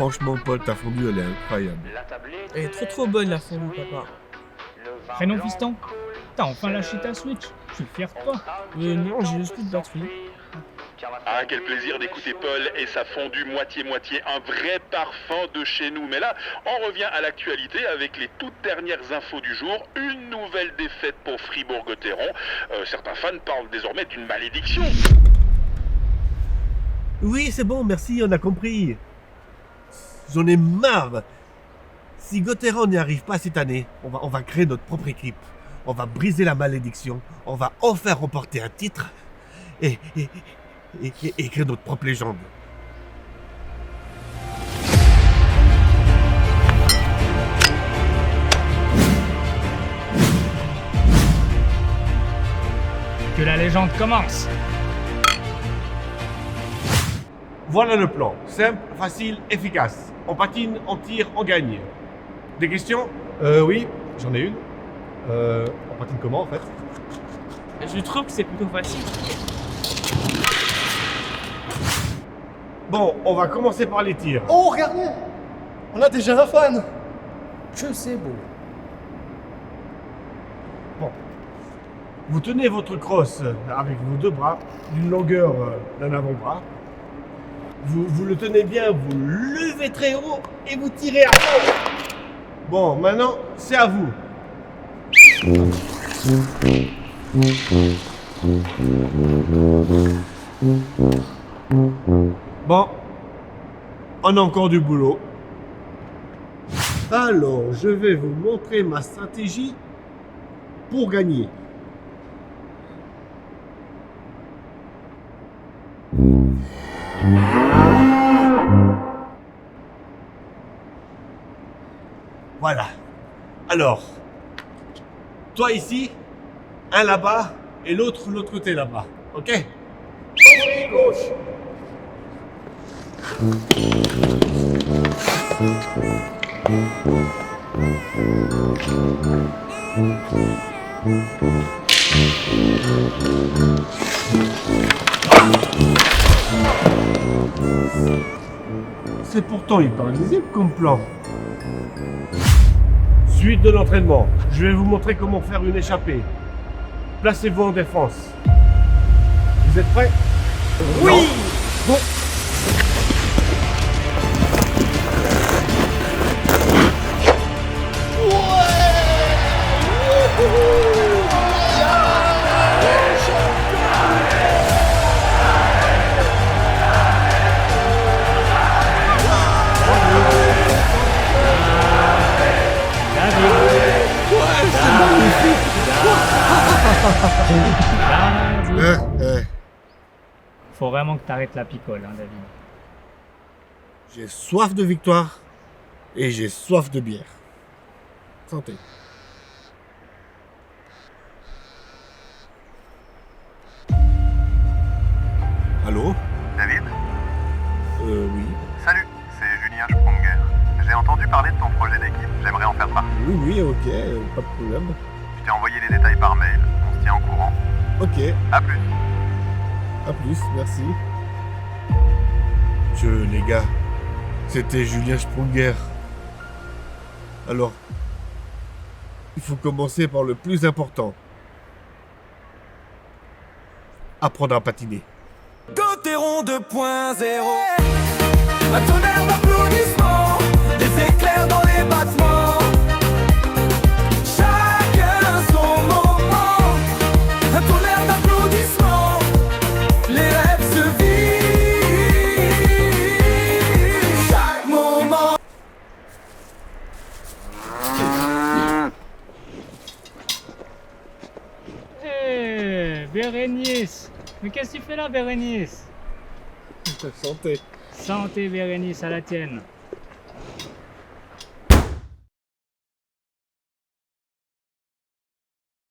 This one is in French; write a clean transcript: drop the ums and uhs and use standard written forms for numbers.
Franchement, Paul, ta fondue, elle est incroyable. Elle est trop bonne la fondue, papa. Prénom fiston, t'as enfin lâché ta Switch. Je suis fier de toi. Non, j'ai juste plus de batterie. Ah, quel plaisir d'écouter Paul et sa fondue moitié-moitié, un vrai parfum de chez nous. Mais là, on revient à l'actualité avec les toutes dernières infos du jour. Une nouvelle défaite pour Fribourg-Gotteron. Certains fans parlent désormais d'une malédiction. Oui, c'est bon, merci, on a compris. J'en ai marre. Si Gotteron n'y arrive pas cette année, on va créer notre propre équipe. On va briser la malédiction. On va enfin remporter un titre. Et écrire notre propre légende. Que la légende commence. Voilà le plan. Simple, facile, efficace. On patine, on tire, on gagne. Des questions? Oui, j'en ai une. On patine comment en fait? Je trouve que c'est plutôt facile. Bon, on va commencer par les tirs. Oh, regardez! On a déjà un fan! Je sais beau. Vous tenez votre crosse avec vos deux bras, d'une longueur d'un avant-bras. Vous le tenez bien, vous levez très haut et vous tirez à fond. Bon, maintenant, c'est à vous. Bon, on a encore du boulot. Alors, je vais vous montrer ma stratégie pour gagner. Voilà. Alors, toi ici, un là-bas et l'autre côté là-bas. Ok? Côté gauche. C'est pourtant hyper lisible comme plan. Suite de l'entraînement, je vais vous montrer comment faire une échappée. Placez-vous en défense. Vous êtes prêts? Oui! Bon. Faut vraiment que t'arrêtes la picole, hein, David. J'ai soif de victoire et j'ai soif de bière. Santé. Allô? David? Oui. Salut, c'est Julien Spronger. J'ai entendu parler de ton projet d'équipe, j'aimerais en faire partie. Oui, ok, pas de problème. Je t'ai envoyé les détails par mail, on se tient au courant. Ok, A plus. à plus, merci. Les gars, c'était Julien Sprunger. Alors, il faut commencer par le plus important. Apprendre à patiner. Gotteron 2.0. Un tonnerre d'applaudissements, des éclairs dans les bâtiments. Chacun son moment. Un tonnerre d'applaudissements, les rêves se vivent. Chaque moment. Hé, Bérénice! Mais qu'est-ce que tu fais là, Bérénice? Santé. Santé, Bérénice, à la tienne.